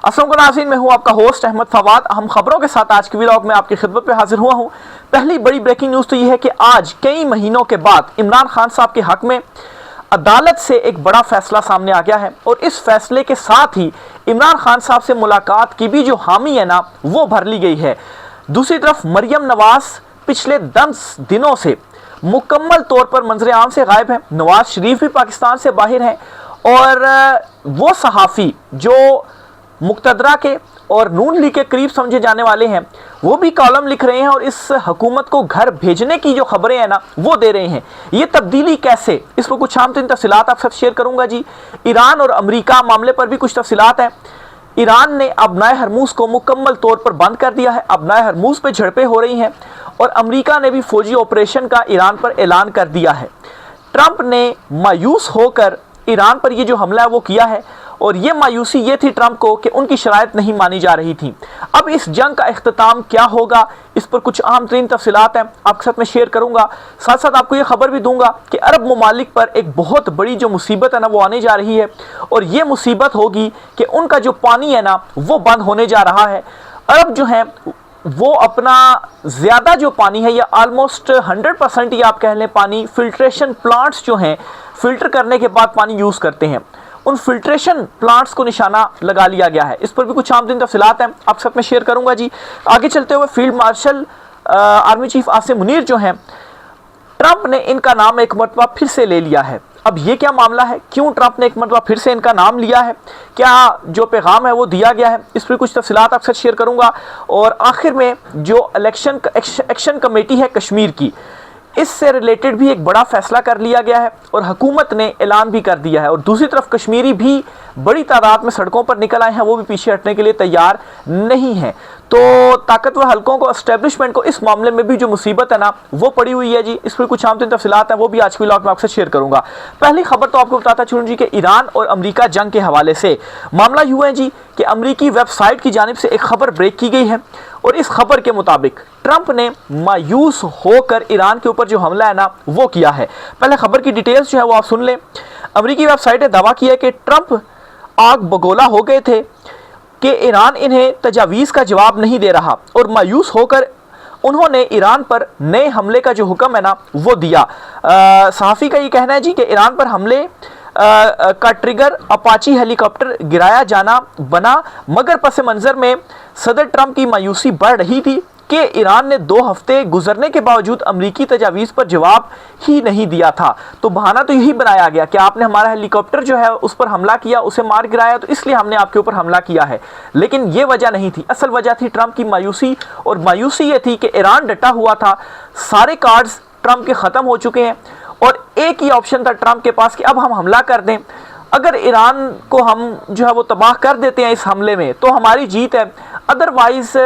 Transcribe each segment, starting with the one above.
अस्सलाम वालेकुम नाज़रीन, मैं हूं आपका होस्ट अहमद फवाद। हम खबरों के साथ आज की व्लॉग में आपकी खिदमत पे हाजिर हुआ हूं। पहली बड़ी ब्रेकिंग न्यूज़ तो यह है कि आज कई महीनों के बाद इमरान खान साहब के हक में अदालत से एक बड़ा फैसला सामने आ गया है और इस फैसले के साथ ही इमरान खान साहब से मुलाकात की भी जो हामी है ना, वो भर ली गई है। दूसरी तरफ मरियम नवाज पिछले 10 दिनों से मुकम्मल तौर पर मंजर आम से गायब है। नवाज शरीफ भी पाकिस्तान से बाहर हैं और वो सहाफ़ी जो मुक्तदरा के और नून लीग के करीब समझे जाने वाले हैं, वो भी कॉलम लिख रहे हैं और इस हुकूमत को घर भेजने की जो खबरें हैं ना, वो दे रहे हैं। ये तब्दीली कैसे, इस पर कुछ आम तरीन तफसीलात आप साथ शेयर करूंगा जी। ईरान और अमेरिका मामले पर भी कुछ तफसीलात हैं। ईरान ने अबनाए हरमूज को मुकम्मल तौर पर बंद कर दिया है। अबनाए हरमूज पे झड़पें हो रही हैं और अमेरिका ने भी फौजी ऑपरेशन का ईरान पर ऐलान कर दिया है। ट्रंप ने मायूस होकर ईरान पर ये जो हमला है वो किया है और ये मायूसी ये थी ट्रंप को कि उनकी शराइत नहीं मानी जा रही थी। अब इस जंग का इख्तिताम क्या होगा, इस पर कुछ अहम तरीन तफसीलात हैं, आपके साथ मैं शेयर करूंगा। साथ साथ आपको ये खबर भी दूंगा कि अरब ममालिक पर एक बहुत बड़ी जो मुसीबत है ना, वो आने जा रही है और ये मुसीबत होगी कि उनका जो पानी है ना, वो बंद होने जा रहा है। अरब जो है वो अपना ज़्यादा जो पानी है, या ऑलमोस्ट 100% ही आप कह लें, पानी फिल्ट्रेशन प्लांट्स जो हैं, फिल्टर करने के बाद पानी यूज़ करते हैं, उन फिल्ट्रेशन प्लांट्स को निशाना लगा लिया गया है। इस पर भी कुछ आमदीन तफसीलात हैं, आपके साथ में शेयर करूंगा जी। आगे चलते हुए field marshal army chief Asim Munir जो हैं, ट्रंप ने इनका नाम एक मरतबा फिर से ले लिया है। अब ये क्या मामला है, क्यों ट्रंप ने एक मरतबा फिर से इनका नाम लिया है, क्या जो पैगाम है वो दिया गया है, इस पर कुछ तफसीलात आपके साथ शेयर करूंगा। और आखिर में जो एक्शन कमेटी है कश्मीर की, इससे रिलेटेड भी एक बड़ा फैसला कर लिया गया है और हुकूमत ने ऐलान भी कर दिया है। और दूसरी तरफ कश्मीरी भी बड़ी तादाद में सड़कों पर निकल आए हैं, वो भी पीछे हटने के लिए तैयार नहीं है। तो ताकतवर हलकों को, एस्टेब्लिशमेंट को इस मामले में भी जो मुसीबत है ना, वो पड़ी हुई है जी। इस पर कुछ आम तफसीलात हैं, वो भी आज की व्लॉग में आपसे शेयर करूंगा। पहली खबर तो आपको बताता चलूं जी कि ईरान और अमेरिका जंग के हवाले से मामला यूँ है जी कि अमेरिकी वेबसाइट की जानिब से एक खबर ब्रेक की गई है और इस खबर के मुताबिक ट्रंप ने मायूस होकर ईरान के ऊपर जो हमला है ना, वो किया है। पहले खबर की डिटेल्स जो है वो आप सुन लें। अमेरिकी वेबसाइट ने दावा किया कि ट्रंप आग बगोला हो गए थे कि ईरान इन्हें तजावीज़ का जवाब नहीं दे रहा और मायूस होकर उन्होंने ईरान पर नए हमले का जो हुक्म है ना, वो दिया। सहाफ़ी का ये कहना है जी कि ईरान पर हमले का ट्रिगर अपाची हेलीकॉप्टर गिराया जाना बना, मगर पस मंज़र में सदर ट्रंप की मायूसी बढ़ रही थी कि ईरान ने 2 हफ्ते गुजरने के बावजूद अमरीकी तजावीज़ पर जवाब ही नहीं दिया था। तो बहाना तो यही बनाया गया कि आपने हमारा हेलीकॉप्टर जो है उस पर हमला किया, उसे मार गिराया, तो इसलिए हमने आपके ऊपर हमला किया है। लेकिन ये वजह नहीं थी, असल वजह थी ट्रंप की मायूसी। और मायूसी ये थी कि ईरान डटा हुआ था, सारे कार्ड्स ट्रंप के ख़त्म हो चुके हैं और एक ही ऑप्शन था ट्रंप के पास कि अब हम हमला कर दें। अगर ईरान को हम जो है वो तबाह कर देते हैं इस हमले में, तो हमारी जीत है। अदरवाइज़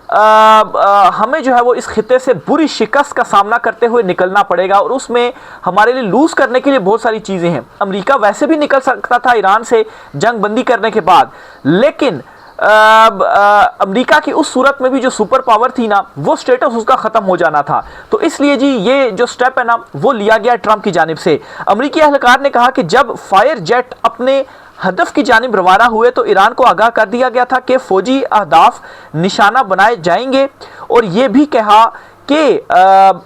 हमें जो है वो इस खिते से बुरी शिकस्त का सामना करते हुए निकलना पड़ेगा और उसमें हमारे लिए लूज़ करने के लिए बहुत सारी चीज़ें हैं। अमेरिका वैसे भी निकल सकता था ईरान से जंग बंदी करने के बाद, लेकिन अमेरिका की उस सूरत में भी जो सुपर पावर थी ना, वो स्टेटस उसका ख़त्म हो जाना था। तो इसलिए जी ये जो स्टेप है ना, वो लिया गया ट्रंप की जानिब से। अमेरिकी अहलकार ने कहा कि जब फायर जेट अपने हदफ की जानिब रवाना हुए तो ईरान को आगाह कर दिया गया था कि फ़ौजी अहदाफ निशाना बनाए जाएंगे और ये भी कहा कि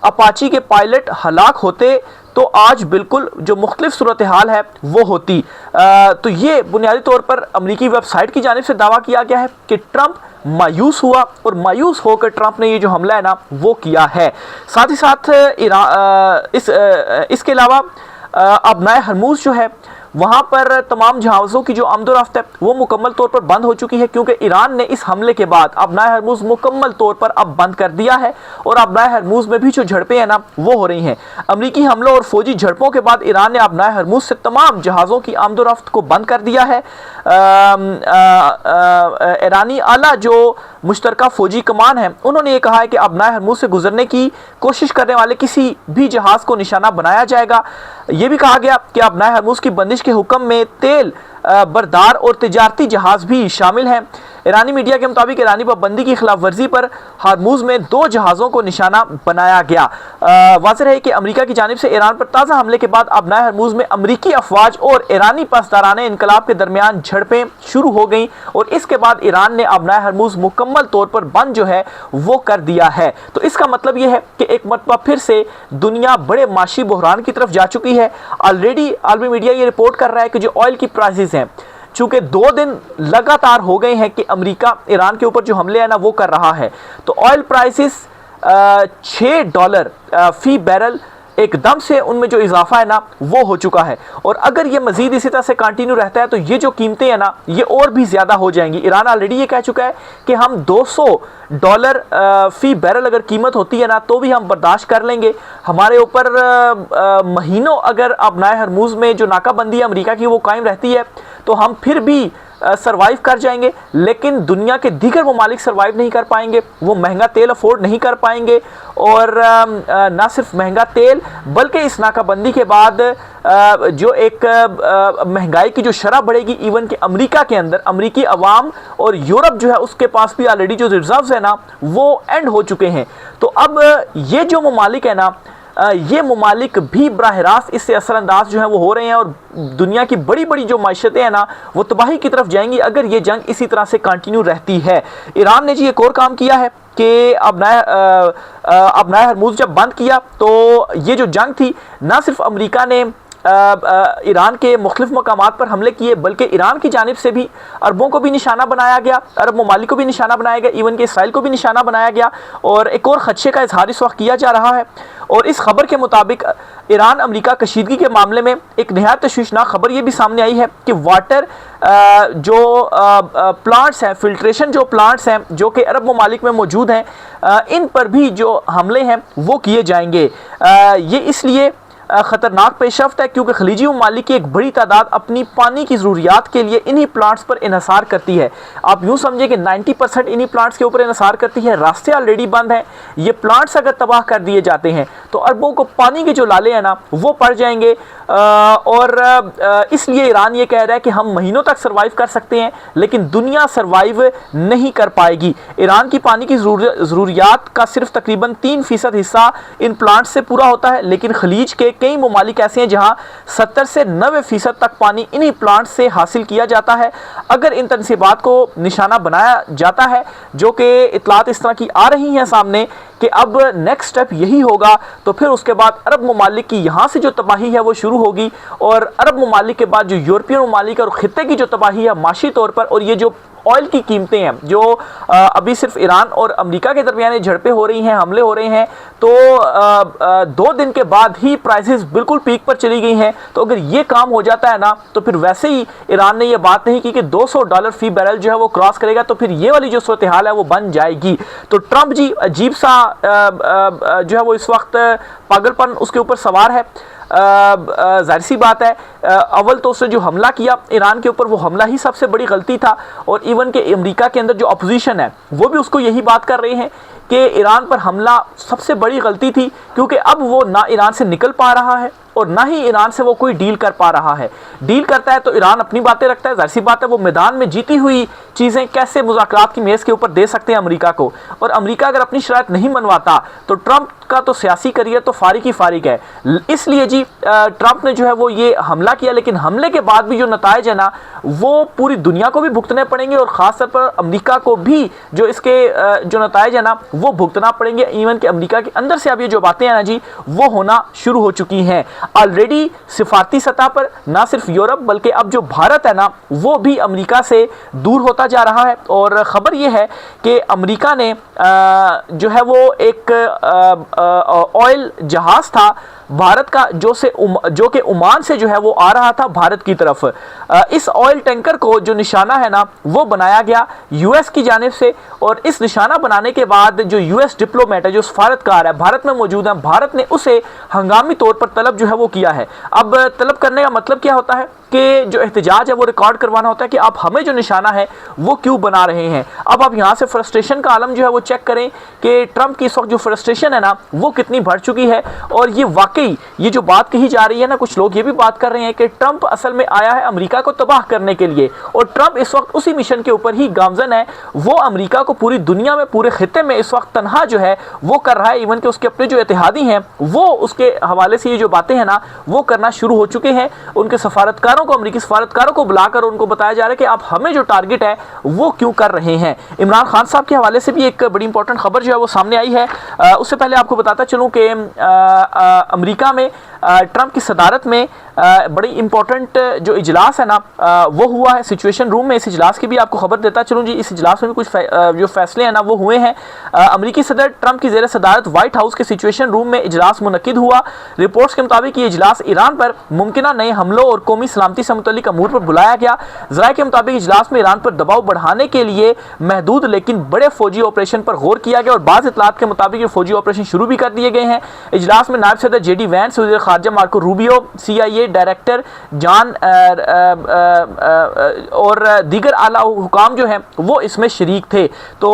अपाची के पायलट हलाक होते तो आज बिल्कुल जो मुख्तलिफ सूरत हाल है वो होती। तो ये बुनियादी तौर पर अमेरिकी वेबसाइट की जानिब से दावा किया गया है कि ट्रंप मायूस हुआ और मायूस होकर ट्रंप ने ये जो हमला है ना, वो किया है। साथ ही साथ इसके अलावा अबनाए हरमूज जो है, वहाँ पर तमाम जहाज़ों की जो आमदोरफ्त है वो मुकम्मल तौर पर बंद हो चुकी है, क्योंकि ईरान ने इस हमले के बाद अबनाए हरमूज मुकम्मल तौर पर अब बंद कर दिया है और अबनाए हरमूज में भी जो झड़पें हैं ना, वो हो रही हैं। अमरीकी हमलों और फौजी झड़पों के बाद ईरान ने अबनाए हरमूज से तमाम जहाज़ों की आमदोरफ्त को बंद कर दिया है। ईरानी आला जो मुश्तरका फौजी कमान है, उन्होंने ये कहा है कि अबनाए हरमूज से गुजरने की कोशिश करने वाले किसी भी जहाज़ को निशाना बनाया जाएगा। ये भी कहा गया कि अबनाए हरमूज की बंदिश के हुक्म में तेल बरदार और तिजारती जहाज़ भी शामिल हैं। ईरानी मीडिया के मुताबिक ईरानी पाबंदी की खिलाफ वर्जी पर हार्मूज में 2 जहाज़ों को निशाना बनाया गया। वाज़ेह है कि अमेरिका की जानिब से ईरान पर ताज़ा हमले के बाद अबनाए हरमूज में अमरीकी अफवाज और ईरानी पासदाराने इनकलाब के दरमियान झड़पें शुरू हो गई और इसके बाद ईरान ने अबनाए हरमूज मुकम्मल तौर पर बंद जो है वो कर दिया है। तो इसका मतलब यह है कि एक मरतबा फिर से दुनिया बड़े माशी बहरान की तरफ जा चुकी है। ऑलरेडी आलमी मीडिया ये रिपोर्ट कर रहा है कि जो ऑयल की प्राइसेस हैं, चूंकि 2 दिन लगातार हो गए हैं कि अमेरिका ईरान के ऊपर जो हमले हैं ना वो कर रहा है, तो ऑयल प्राइसेस $6 फी बैरल एकदम से उनमें जो इजाफा है ना वो हो चुका है। और अगर ये मजीद इसी तरह से कंटिन्यू रहता है तो ये जो कीमतें हैं ना ये और भी ज़्यादा हो जाएंगी। ईरान ऑलरेडी ये कह चुका है कि हम $200 फी बैरल अगर कीमत होती है ना तो भी हम बर्दाश्त कर लेंगे। हमारे ऊपर महीनों अगर अबनाए हरमूज में जो नाकाबंदी है अमेरिका की वो कायम रहती है तो हम फिर भी सरवाइव कर जाएंगे, लेकिन दुनिया के दीगर ममालिक सरवाइव नहीं कर पाएंगे। वो महंगा तेल अफोर्ड नहीं कर पाएंगे और ना सिर्फ महंगा तेल बल्कि इस नाकाबंदी के बाद जो एक महंगाई की जो शरह बढ़ेगी इवन कि अमेरिका के अंदर अमेरिकी अवाम और यूरोप जो है उसके पास भी ऑलरेडी जो रिजर्व्स है ना वो एंड हो चुके हैं। तो अब ये जो ममालिक है ना ये ममालिक भी बराह रास्त इससे असरअंदाज जो है वो हो रहे हैं और दुनिया की बड़ी बड़ी जो माशतें हैं ना वो तबाही की तरफ जाएंगी अगर ये जंग इसी तरह से कंटिन्यू रहती है। ईरान ने जी एक और काम किया है कि अबनाए हरमूज जब बंद किया तो ये जो जंग थी ना सिर्फ अमेरिका ने ईरान के मुख्तलिफ मकामात पर हमले किए बल्कि ईरान की जानिब से भी अरबों को भी निशाना बनाया गया, अरब ममालिक को भी निशाना बनाया गया, इवन कि इसराइल को भी निशाना बनाया गया और एक और खदशे का इजहार इस वक्त किया जा रहा है। और इस खबर के मुताबिक ईरान अमेरिका कशीदगी के मामले में एक नहायत तशवीशनाक खबर ये भी सामने आई है कि वाटर जो प्लांट्स हैं, फिल्ट्रेशन जो प्लांट्स हैं जो कि अरब ममालिक में मौजूद हैं, इन पर भी जो हमले हैं वो किए जाएंगे। ये इसलिए ख़तरनाक पेशरफ्त है क्योंकि खलीजी ममालिक की एक बड़ी तादाद अपनी पानी की ज़रूरियात के लिए इन्हीं प्लांट्स पर इन्हसार करती है। आप यूँ समझे कि 90% इन्हीं प्लांट्स के ऊपर इन्हसार करती है। रास्ते ऑलरेडी बंद हैं, ये प्लांट्स अगर तबाह कर दिए जाते हैं तो अरबों को पानी के जो लाले हैं ना वो पड़ जाएंगे। और इसलिए ईरान ये कह रहा है कि हम महीनों तक सर्वाइव कर सकते हैं लेकिन दुनिया सर्वाइव नहीं कर पाएगी। ईरान की पानी की ज़रूरियात का सिर्फ तकरीबन 3% हिस्सा इन प्लांट्स से पूरा होता है, लेकिन खलीज के कई ममालिक ऐसे हैं जहां 70 से 90% तक पानी इन्हीं प्लांट से हासिल किया जाता है। अगर इन तनसीबात को निशाना बनाया जाता है, जो कि इतलात इस तरह की आ रही हैं सामने कि अब नेक्स्ट स्टेप यही होगा, तो फिर उसके बाद अरब ममालिक की यहाँ से जो तबाही है वो शुरू होगी और अरब ममालिक के बाद जो यूरोपियन ममालिक और खित्ते की जो तबाही है माशी तौर पर, और ये जो ऑयल की कीमतें हैं जो अभी सिर्फ ईरान और अमेरिका के दरमियान झड़पें हो रही हैं, हमले हो रहे हैं, तो 2 दिन के बाद ही प्राइसेस बिल्कुल पीक पर चली गई हैं। तो अगर ये काम हो जाता है ना तो फिर वैसे ही ईरान ने ये बात नहीं की कि $200 फी बैरल जो है वो क्रॉस करेगा, तो फिर ये वाली जो सूरत हाल है वो बन जाएगी। तो ट्रंप जी अजीब सा जो है वो इस वक्त पागलपन उसके ऊपर सवार है। जाहिर सी बात है, अव्वल तो उसने जो हमला किया ईरान के ऊपर वो हमला ही सबसे बड़ी गलती था और इवन के अमेरिका के अंदर जो अपोजिशन है वो भी उसको यही बात कर रहे हैं कि ईरान पर हमला सबसे बड़ी गलती थी, क्योंकि अब वो ना ईरान से निकल पा रहा है और ना ही ईरान से वो कोई डील कर पा रहा है। डील करता है तो ईरान अपनी बातें रखता है, जाहिर सी बात है वो मैदान में जीती हुई चीज़ें कैसे मुज़ाकरात की मेज़ के ऊपर दे सकते हैं अमेरिका को, और अमेरिका अगर अपनी शराइत नहीं मनवाता तो ट्रंप का तो सियासी करियर तो फारिग ही फारिग है। इसलिए जी ट्रंप ने जो है वो ये हमला किया, लेकिन हमले के बाद भी जो नताइज है ना वो पूरी दुनिया को भी भुगतने पड़ेंगे और ख़ासतौर पर अमेरिका को भी जो इसके जो नताइज है ना वो भुगतना पड़ेंगे। इवन कि अमेरिका के अंदर से अब ये जो बातें हैं ना जी वो होना शुरू हो चुकी हैं ऑलरेडी सिफारती सतह पर। ना सिर्फ यूरोप बल्कि अब जो भारत है ना वो भी अमेरिका से दूर होता जा रहा है। और ख़बर ये है कि अमेरिका ने जो है वो एक ऑयल जहाज़ था भारत का जो कि ओमान से जो है वो आ रहा था भारत की तरफ। इस ऑयल टैंकर को जो निशाना है ना वो बनाया गया यूएस की जानिब से, और इस निशाना बनाने के बाद जो यूएस डिप्लोमेट है, जो सफारतकार है भारत में मौजूद है, भारत ने उसे हंगामी तौर पर तलब जो है वो किया है। अब तलब करने का मतलब क्या होता है के जो एहतजाज है वो रिकॉर्ड करवाना होता है कि आप हमें जो निशाना है वो क्यों बना रहे हैं। अब आप यहाँ से फ्रस्ट्रेशन का आलम जो है वो चेक करें कि ट्रंप की इस वक्त जो फ्रस्ट्रेशन है ना वो कितनी बढ़ चुकी है। और ये वाकई ये जो बात कही जा रही है ना, कुछ लोग ये भी बात कर रहे हैं कि ट्रंप असल में आया है अमेरिका को तबाह करने के लिए, और ट्रंप इस वक्त उसी मिशन के ऊपर ही गामजन है। वो अमेरिका को पूरी दुनिया में, पूरे खित्ते में इस वक्त तनहा जो है वो कर रहा है। इवन कि उसके अपने जो इत्तेहादी हैं वो उसके हवाले से ये जो बातें हैं ना वो करना शुरू हो चुके हैं। उनके सफारतकारों को, अमेरिकी सफारतकारों को बुलाकर उनको बताया जा रहा है कि आप हमें जो टारगेट है वो क्यों कर रहे हैं। इमरान खान साहब के हवाले से भी एक बड़ी इंपॉर्टेंट खबर जो है वो सामने आई है। उससे पहले आपको बताता चलूं कि अमेरिका में ट्रंप की सदारत में बड़ी इंपॉर्टेंट जो इजलास है ना वो हुआ है सिचुएशन रूम में। इस इजलास की भी आपको खबर देता चलूं जी। इस इजलास में भी कुछ जो फैसले हैं ना वो हुए हैं। अमेरिकी सदर ट्रंप की ज़ेर सदारत व्हाइट हाउस के सिचुएशन रूम में इजलास मुनक्किद हुआ। रिपोर्ट्स के मुताबिक ये इजलास ईरान पर मुमकिन नए हमलों और कौमी सलामती से मुतल्लिक अमूर पर बुलाया गया। ज़राए के मुताबिक इजलास में ईरान पर दबाव बढ़ाने के लिए महदूद लेकिन बड़े फौजी ऑपरेशन पर गौर किया गया, और बाज़ इतलात के मुताबिक ये फौजी ऑपरेशन शुरू भी कर दिए गए हैं। इजलास में नायब सदर JD वैंस, वज़ीर ख़ारजा Marco Rubio, CIA director John और दीगर आला हुकाम जो हैं वो इसमें शरीक थे। तो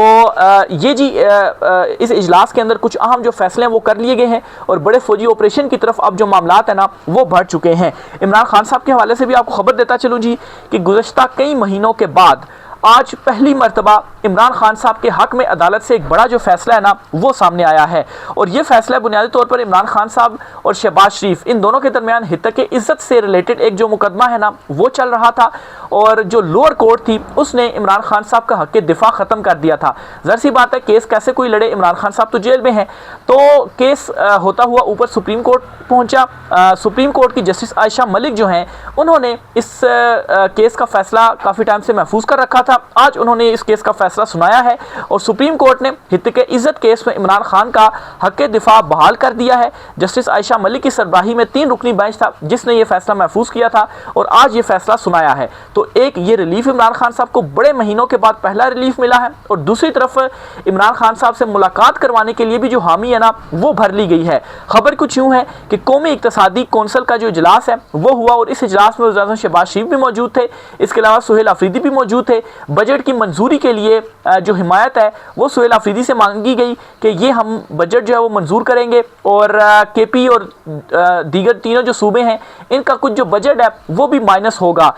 ये जी इस इजलास के अंदर कुछ अहम जो फैसले हैं वो कर लिए गए हैं, और बड़े फौजी ऑपरेशन की तरफ अब जो मामलात है ना वो बढ़ चुके हैं। इमरान खान साहब के हवाले से भी आपको खबर देता चलूँ जी कि गुज़श्ता कई महीनों के बाद आज पहली मर्तबा इमरान खान साहब के हक में अदालत से एक बड़ा जो फैसला है ना वो सामने आया है। और ये फैसला बुनियादी तौर पर इमरान खान साहब और शहबाज शरीफ इन दोनों के दरमियान हितक इज़्ज़त से रिलेटेड एक जो मुकदमा है ना वो चल रहा था, और जो लोअर कोर्ट थी उसने इमरान खान साहब का हक दिफा ख़त्म कर दिया था। ज़ाहिर सी बात है केस कैसे कोई लड़े, इमरान खान साहब तो जेल में हैं। तो केस होता हुआ ऊपर सुप्रीम कोर्ट पहुँचा। सुप्रीम कोर्ट की जस्टिस आयशा मलिक जो हैं उन्होंने इस केस का फैसला काफ़ी टाइम से महफूज कर रखा था। आज उन्होंने इस केस का फैसला सुनाया है, और सुप्रीम कोर्ट ने हितक इज़्ज़त केस में इमरान खान का हक दिफा बहाल कर दिया है। जस्टिस आयशा मलिक की सरबराही में 3 रुकनी बेंच था जिसने ये फैसला महफूज किया था, और आज ये फैसला सुनाया है। तो एक ये रिलीफ इमरान खान साहब को बड़े महीनों के बाद पहला रिलीफ मिला है, और दूसरी तरफ इमरान खान साहब से मुलाकात करवाने के लिए भी जो हामी है ना वो भर ली गई है। खबर कुछ यूँ है कि कौमी इक्तसादी कौंसल का जो इजलास है वो हुआ, और इस इजलास में वज़ीर शहबाज शरीफ भी मौजूद थे, इसके अलावा सुहेल अफरीदी भी मौजूद थे। बजट की मंजूरी के लिए जो हिमायत है वो सुहेल अफरीदी से मांगी गई कि ये हम बजट जो है वो मंजूर करेंगे, और KP और दीगर तीनों जो सूबे हैं इनका कुछ जो बजट है वो भी माइनस होगा।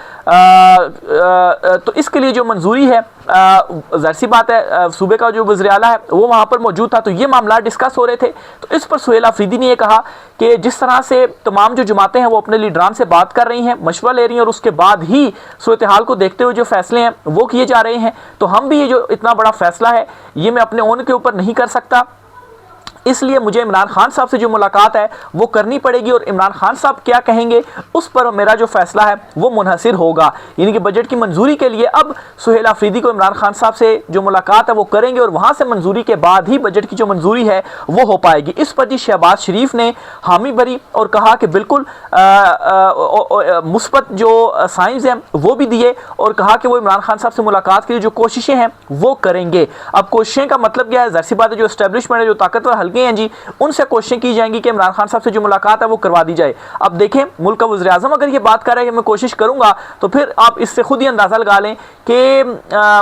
तो इसके लिए जो मंजूरी है, ज़ाहिर सी बात है सूबे का जो वज़ीर आला है वो वहाँ पर मौजूद था, तो ये मामला डिस्कस हो रहे थे। तो इस पर सुहेल अफरीदी ने ये कहा कि जिस तरह से तमाम जो जमातें हैं वो अपने लीडरान से बात कर रही हैं, मशवरा ले रही हैं, और उसके बाद ही सूरत हाल को देखते हुए जो फैसले हैं वो किए जा रहे हैं, तो हम भी ये जो इतना बड़ा फैसला है ये मैं अपने ओन के ऊपर नहीं कर सकता, इसलिए मुझे इमरान खान साहब से जो मुलाकात है वो करनी पड़ेगी, और इमरान खान साहब क्या कहेंगे उस पर मेरा जो फैसला है वो मुनहसिर होगा। यानी कि बजट की मंजूरी के लिए अब सुहेल अफरीदी को इमरान खान साहब से जो मुलाकात है वो करेंगे, और वहाँ से मंजूरी के बाद ही बजट की जो मंजूरी है वो हो पाएगी। इस पर जी शहबाज शरीफ ने हामी भरी और कहा कि बिल्कुल मुस्बत जो साइंस हैं वो भी दिए, और कहा कि वो इमरान खान साहब से मुलाकात के लिए जो कोशिशें हैं वो करेंगे। अब कोशिशें का मतलब क्या है, ज़ाहिर सी बात है जो एस्टेब्लिशमेंट है, जो ताकतवर हल्के हैं जी, उनसे कोशिशें की जाएंगी कि इमरान खान साहब से जो मुलाकात है वो करवा दी जाए। अब देखें मुल्क का वज़ीर आज़म अगर ये बात कर रहा है कि मैं कोशिश करूंगा, तो फिर आप इससे खुद ही अंदाज़ा लगा लें कि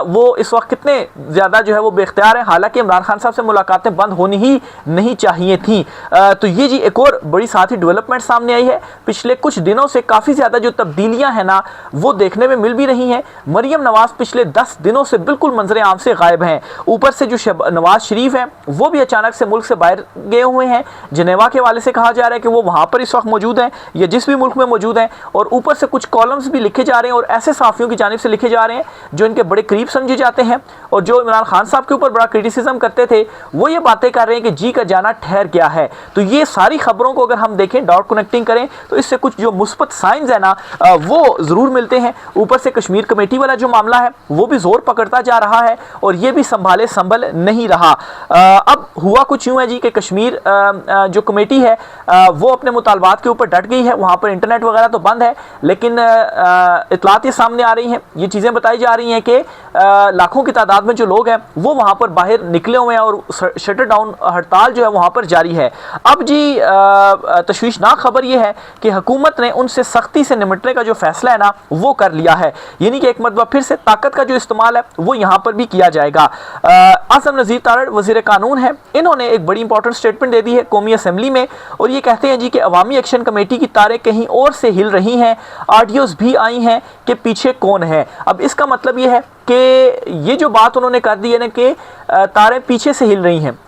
वो इस वक्त कितने ज़्यादा जो है वो बेख्तियार हैं। हालांकि इमरान खान साहब से मुलाकातें बंद होनी ही नहीं चाहिए थी। तो ये जी एक और बड़ी साथ ही डेवलपमेंट सामने आई है। पिछले कुछ दिनों से काफ़ी ज़्यादा जो तब्दीलियाँ हैं ना वो देखने में मिल भी रही हैं। मरियम नवाज़ पिछले 10 दिनों से बिल्कुल मंजर आम से गायब हैं। ऊपर से जो नवाज शरीफ हैं वो भी अचानक से मुल्क से बाहर गए हुए हैं। जनेवा के वाले से कहा जा रहा है कि वो वहाँ पर इस वक्त मौजूद हैं या जिस भी मुल्क में मौजूद हैं, और ऊपर से कुछ कॉलम्स भी लिखे जा रहे हैं, और ऐसे साफ़ियों की जानिब से लिखे जा रहे हैं जो इनके बड़े करीब समझे जाते हैं, और जो इमरान खान साहब के ऊपर बड़ा क्रिटिसिज्म करते थे वो ये बातें कर रहे हैं कि जी का जाना ठहर गया है। तो ये सारी खबरों को अगर हम देखें, डॉट कनेक्टिंग करें, तो इससे कुछ जो मुस्बत साइंस है ना वो ज़रूर मिलते हैं। ऊपर से कश्मीर कमेटी वाला जो मामला है वो भी जोर पकड़ता जा रहा है, और ये भी संभल नहीं रहा। अब हुआ कुछ यूँ है जी कि कश्मीर जो कमेटी है वो अपने मुतालबात के ऊपर डट गई है। वहाँ पर इंटरनेट वगैरह तो बंद है, लेकिन इतलात ये सामने आ रही हैं, ये चीज़ें बताई जा रही हैं कि लाखों की तादाद में जो लोग हैं वो वहाँ पर बाहर निकले हुए हैं और शटर डाउन हड़ताल जो है वहाँ पर जारी है। अब जी तशवीशनाक खबर ये है कि हुकूमत ने उनसे सख्ती से निपटने का जो फैसला है ना वो कर लिया है, यानी कि एक मरतबा फिर से ताकत का जो इस्तेमाल है वो यहाँ पर भी किया जाएगा। आसम नज़ीर तारड़ वज़ीर कानून है, इन्होंने एक बड़ी इंपॉर्टेंट स्टेटमेंट दे दी है कौमी असम्बली में, और ये कहते हैं जी कि अवामी एक्शन कमेटी की तारें कहीं और से हिल रही हैं, ऑडियोज़ भी आई हैं कि पीछे कौन है। अब इसका मतलब ये है कि ये जो बात उन्होंने कर दी है ना कि तारें पीछे से हिल रही हैं,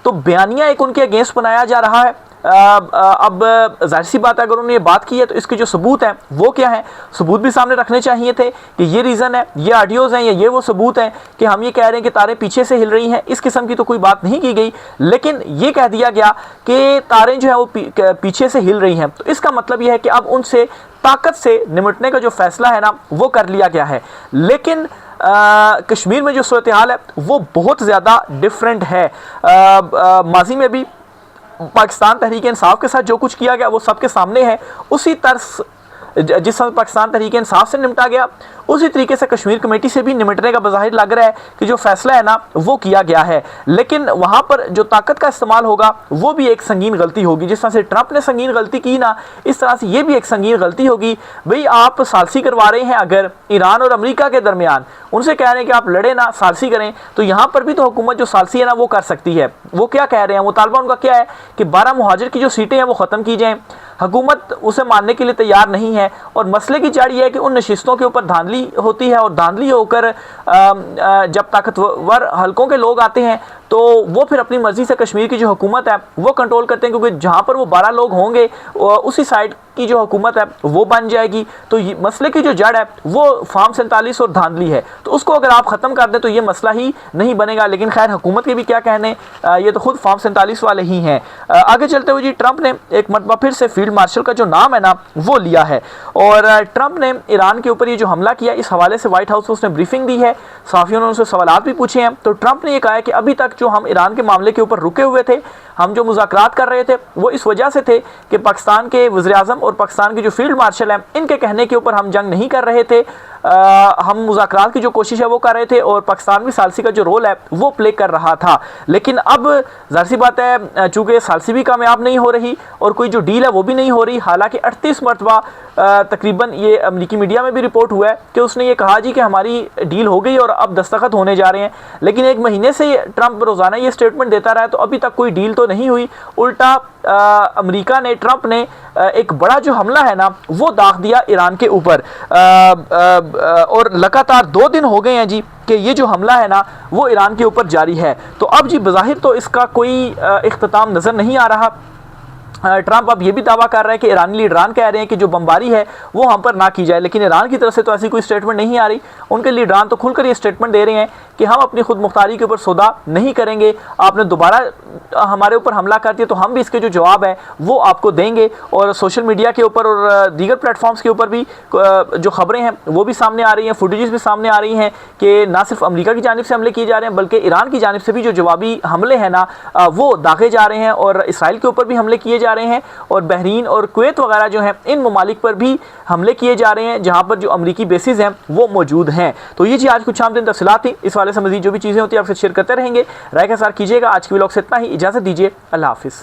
तो बयानिया एक उनके अगेंस्ट बनाया जा रहा है। अब जाहिर सी बात है अगर उन्होंने ये बात की है तो इसके जो सबूत हैं वो क्या हैं, सबूत भी सामने रखने चाहिए थे कि ये रीज़न है, ये ऑडियोज़ हैं या ये वो सबूत हैं कि हम ये कह रहे हैं कि तारें पीछे से हिल रही हैं। इस किस्म की तो कोई बात नहीं की गई, लेकिन ये कह दिया गया कि तारें जो है वो पीछे से हिल रही हैं, तो इसका मतलब ये है कि अब उनसे ताकत से निपटने का जो फैसला है ना वो कर लिया गया है। लेकिन कश्मीर में जो सूरत हाल है वो बहुत ज़्यादा डिफरेंट है। माजी में भी पाकिस्तान तहरीक इंसाफ के साथ जो कुछ किया गया वो सबके सामने है, उसी तर्ज जिस तरह पाकिस्तान तहरीक इंसाफ से निपटा गया उसी तरीके से कश्मीर कमेटी से भी निपटने का बज़ाहिर लग रहा है कि जो फैसला है ना वो किया गया है। लेकिन वहाँ पर जो ताकत का इस्तेमाल होगा वो भी एक संगीन गलती होगी। जिस तरह से ट्रंप ने संगीन गलती की ना, इस तरह से ये भी एक संगीन गलती होगी। भाई आप सालसी करवा रहे हैं अगर ईरान और अमेरिका के दरमियान, उनसे कह रहे हैं कि आप लड़े ना सालसी करें, तो यहाँ पर भी तो हुकूमत जो सालसी है ना वो कर सकती है। वो क्या कह रहे हैं, मुतालबा उनका क्या है कि 12 मुहाजिर की जो सीटें हैं वो ख़त्म की जाएँ। हुकूमत उसे मानने के लिए तैयार नहीं है, और मसले की जड़ ये है कि उन नशिस्तों के ऊपर धांधली होती है, और धांधली होकर जब ताकतवर हलकों के लोग आते हैं तो वो फिर अपनी मर्जी से कश्मीर की जो हुकूमत है वो कंट्रोल करते हैं, क्योंकि जहाँ पर वो 12 लोग होंगे उसी साइड की जो हुकूमत है वो बन जाएगी। तो मसले की जो जड़ है वो फार्म 47 और धांधली है, तो उसको अगर आप ख़त्म कर दें तो ये मसला ही नहीं बनेगा। लेकिन खैर हुकूमत के भी क्या कहने, ये तो खुद फार्म 47 वाले ही हैं। आगे चलते हुए जी ट्रंप ने एक मरतबा फिर से फील्ड मार्शल का जो नाम है ना वो लिया है, और ट्रंप ने ईरान के ऊपर ये जो हमला किया इस हवाले से व्हाइट हाउस में उसने ब्रीफिंग दी है, सहाफ़ियों ने उनसे सवाल भी पूछे हैं। तो ट्रंप ने ये कहा है कि अभी तक जो हम ईरान के मामले के ऊपर रुके हुए थे, हम जो मुज़ाकरात कर रहे थे वो इस वजह से थे कि पाकिस्तान के वज़ीर-ए-आज़म और पाकिस्तान के जो फील्ड मार्शल हैं इनके कहने के ऊपर हम जंग नहीं कर रहे थे, हम मुज़ाकरात की जो कोशिश है वो कर रहे थे, और पाकिस्तान भी सालसी का जो रोल है वो प्ले कर रहा था। लेकिन अब ज़ाहिर सी बात है चूँकि सालसी भी कामयाब नहीं हो रही और कोई जो डील है वो भी नहीं हो रही। हालांकि 38 मरतबा तकरीबन ये अमेरिकी मीडिया में भी रिपोर्ट हुआ है कि उसने ये कहा जी कि हमारी डील हो गई और अब दस्तखत होने जा रहे हैं, लेकिन एक महीने से ट्रंप रोज़ाना ये स्टेटमेंट देता रहा है, तो अभी तक कोई डील तो नहीं हुई। उल्टा अमेरिका ने, ट्रंप ने एक बड़ा जो हमला है ना वो दाग दिया ईरान के ऊपर, और लगातार 2 दिन हो गए हैं जी कि ये जो हमला है ना वो ईरान के ऊपर जारी है। तो अब जी बज़ाहिर तो इसका कोई इख्तिताम नज़र नहीं आ रहा। ट्रंप अब ये भी दावा कर रहा है कि ईरानी लीडरान कह रहे हैं कि जो बमबारी है वो हम पर ना की जाए, लेकिन ईरान की तरफ से तो ऐसी कोई स्टेटमेंट नहीं आ रही। उनके लीडरान तो खुलकर ये स्टेटमेंट दे रहे हैं कि हम अपनी खुद मुख्तारी के ऊपर सौदा नहीं करेंगे, आपने दोबारा हमारे ऊपर हमला कर दिया तो हम भी इसके जो जवाब है वो आपको देंगे। और सोशल मीडिया के ऊपर और दीगर प्लेटफॉर्म्स के ऊपर भी जो खबरें हैं वो भी सामने आ रही हैं, फुटेजेस भी सामने आ रही हैं कि ना सिर्फ अमेरिका की जानिब से हमले किए जा रहे हैं बल्कि ईरान की जानिब से भी जो जवाबी हमले हैं ना वो दागे जा रहे हैं, और इसराइल के ऊपर भी हमले किए जा रहे हैं, और बहरीन और कुवैत वगैरह जो हैं इन ममालिक पर भी हमले किए जा रहे हैं जहां पर जो अमेरिकी बेसिस हैं वो मौजूद हैं। तो ये जी आज कुछ आम दिन तफसीलात थी, इस वाले से मजीद जो भी चीज़ें होती है आपसे शेयर करते रहेंगे। राय का सार कीजिएगा। आज की व्लॉग से इतना ही, इजाज़त दीजिए, अल्लाह हाफिज़।